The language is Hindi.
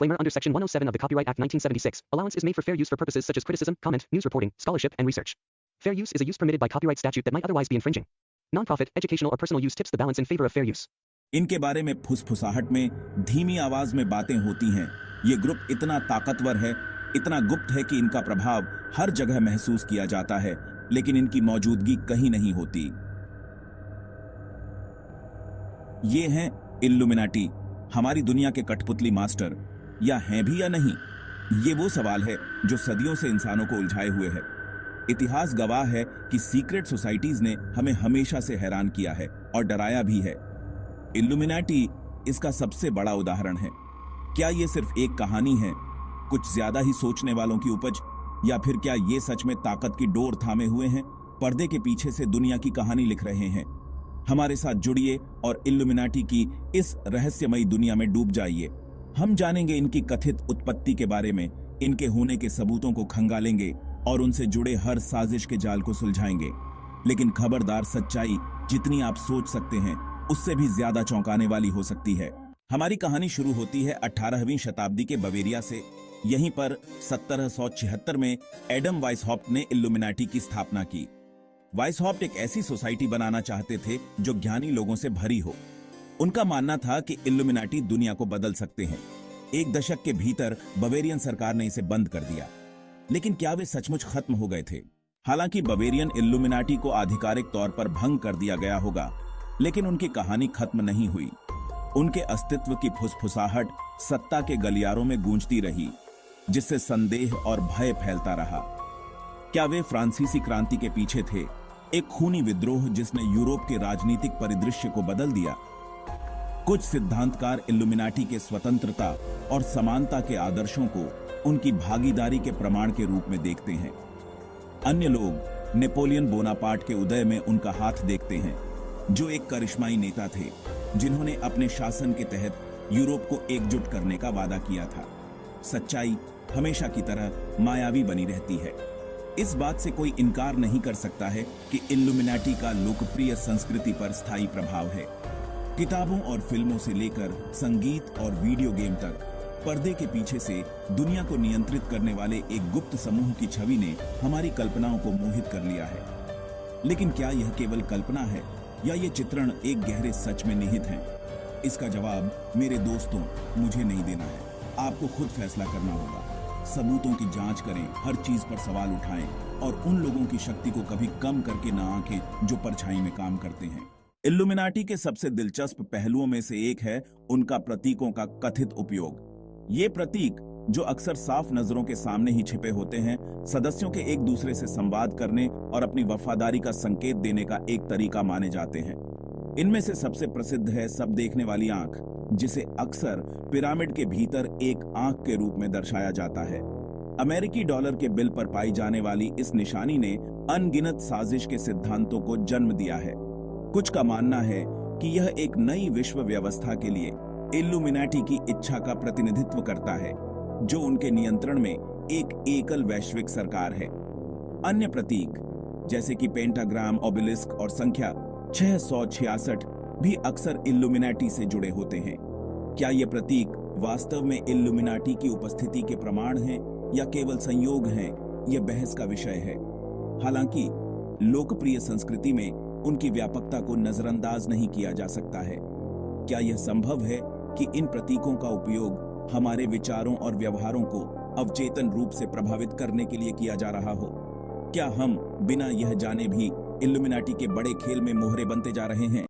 Disclaimer under Section 107 of the Copyright Act 1976, allowance is made for fair use for purposes such as criticism, comment, news reporting, scholarship, and research. Fair use is a use permitted by copyright statute that might otherwise be infringing. Non-profit, educational or personal use tips the balance in favor of fair use. इनके बारे में फुसफुसाहट में धीमी आवाज में बातें होती हैं। ये ग्रुप इतना ताकतवर है, इतना गुप्त है कि इनका प्रभाव हर जगह महसूस किया जाता है, लेकिन इनकी मौजूदगी कहीं नहीं होती। ये हैं इल्यूमिनाटी, हमारी दुनिया के कठपुतली मास्टर। या हैं भी या नहीं, ये वो सवाल है जो सदियों से इंसानों को उलझाए हुए है। इतिहास गवाह है कि सीक्रेट सोसाइटीज ने हमें हमेशा से हैरान किया है और डराया भी है। इल्यूमिनाटी इसका सबसे बड़ा उदाहरण है। क्या ये सिर्फ एक कहानी है, कुछ ज्यादा ही सोचने वालों की उपज, या फिर क्या ये सच में ताकत की डोर थामे हुए हैं, पर्दे के पीछे से दुनिया की कहानी लिख रहे हैं? हमारे साथ जुड़िए और इल्यूमिनाटी की इस रहस्यमयी दुनिया में डूब जाइए। हम जानेंगे इनकी कथित उत्पत्ति के बारे में, इनके होने के सबूतों को खंगालेंगे और उनसे जुड़े हर साजिश के जाल को सुलझाएंगे। लेकिन खबरदार, सच्चाई जितनी आप सोच सकते हैं उससे भी ज्यादा चौंकाने वाली हो सकती है। हमारी कहानी शुरू होती है 18वीं शताब्दी के बवेरिया से। यहीं पर 1776 में एडम वाइसहॉफ्ट ने इल्यूमिनाटी की स्थापना की। वाइसहॉफ्ट एक ऐसी सोसाइटी बनाना चाहते थे जो ज्ञानी लोगों से भरी हो। उनका मानना था कि इल्यूमिनाटी दुनिया को बदल सकते हैं। एक दशक के भीतर बवेरियन सरकार ने इसे बंद कर दिया। लेकिन क्या वे सचमुच खत्म हो गए थे? हालांकि बवेरियन इल्यूमिनाटी को आधिकारिक तौर पर भंग कर दिया गया होगा, लेकिन उनकी कहानी खत्म नहीं हुई। उनके अस्तित्व की फुसफुसाहट सत्ता के गलियारों में गूंजती रही, जिससे संदेह और भय फैलता रहा। क्या वे फ्रांसीसी क्रांति के पीछे थे, एक खूनी विद्रोह जिसने यूरोप के राजनीतिक परिदृश्य को बदल दिया? कुछ सिद्धांतकार इल्यूमिनाटी के स्वतंत्रता और समानता के आदर्शों को उनकी भागीदारी के प्रमाण के रूप में देखते हैं। अन्य लोग नेपोलियन बोनापार्ट के उदय में उनका हाथ देखते हैं, जो एक करिश्माई नेता थे जिन्होंने अपने शासन के तहत यूरोप को एकजुट करने का वादा किया था। सच्चाई हमेशा की तरह मायावी बनी रहती है। इस बात से कोई इनकार नहीं कर सकता है कि इल्यूमिनाटी का लोकप्रिय संस्कृति पर स्थायी प्रभाव है। किताबों और फिल्मों से लेकर संगीत और वीडियो गेम तक, पर्दे के पीछे से दुनिया को नियंत्रित करने वाले एक गुप्त समूह की छवि ने हमारी कल्पनाओं को मोहित कर लिया है। लेकिन क्या यह केवल कल्पना है या ये चित्रण एक गहरे सच में निहित है? इसका जवाब मेरे दोस्तों मुझे नहीं देना है, आपको खुद फैसला करना होगा। सबूतों की जांच करें, हर चीज पर सवाल उठाएं और उन लोगों की शक्ति को कभी कम करके ना आंकें जो परछाई में काम करते हैं। इल्यूमिनाटी के सबसे दिलचस्प पहलुओं में से एक है उनका प्रतीकों का कथित उपयोग। ये प्रतीक, जो अक्सर साफ नजरों के सामने ही छिपे होते हैं, सदस्यों के एक दूसरे से संवाद करने और अपनी वफादारी का संकेत देने का एक तरीका माने जाते हैं। इनमें से सबसे प्रसिद्ध है सब देखने वाली आंख, जिसे अक्सर पिरामिड के भीतर एक आंख के रूप में दर्शाया जाता है। अमेरिकी डॉलर के बिल पर पाई जाने वाली इस निशानी ने अनगिनत साजिश के सिद्धांतों को जन्म दिया है। कुछ का मानना है कि यह एक नई विश्व व्यवस्था के लिए इल्यूमिनाटी की इच्छा का प्रतिनिधित्व करता है, जो उनके नियंत्रण में एक एकल वैश्विक सरकार है। अन्य प्रतीक जैसे कि पेंटाग्राम, ओबेलिस्क और संख्या 666 भी अक्सर इल्यूमिनाटी से जुड़े होते हैं। क्या ये प्रतीक वास्तव में इल्यूमिनाटी की उपस्थिति के प्रमाण हैं या केवल संयोग हैं? यह बहस का विषय है। हालांकि लोकप्रिय संस्कृति में उनकी व्यापकता को नजरअंदाज नहीं किया जा सकता है। क्या यह संभव है कि इन प्रतीकों का उपयोग हमारे विचारों और व्यवहारों को अवचेतन रूप से प्रभावित करने के लिए किया जा रहा हो? क्या हम बिना यह जाने भी इल्यूमिनाटी के बड़े खेल में मोहरे बनते जा रहे हैं?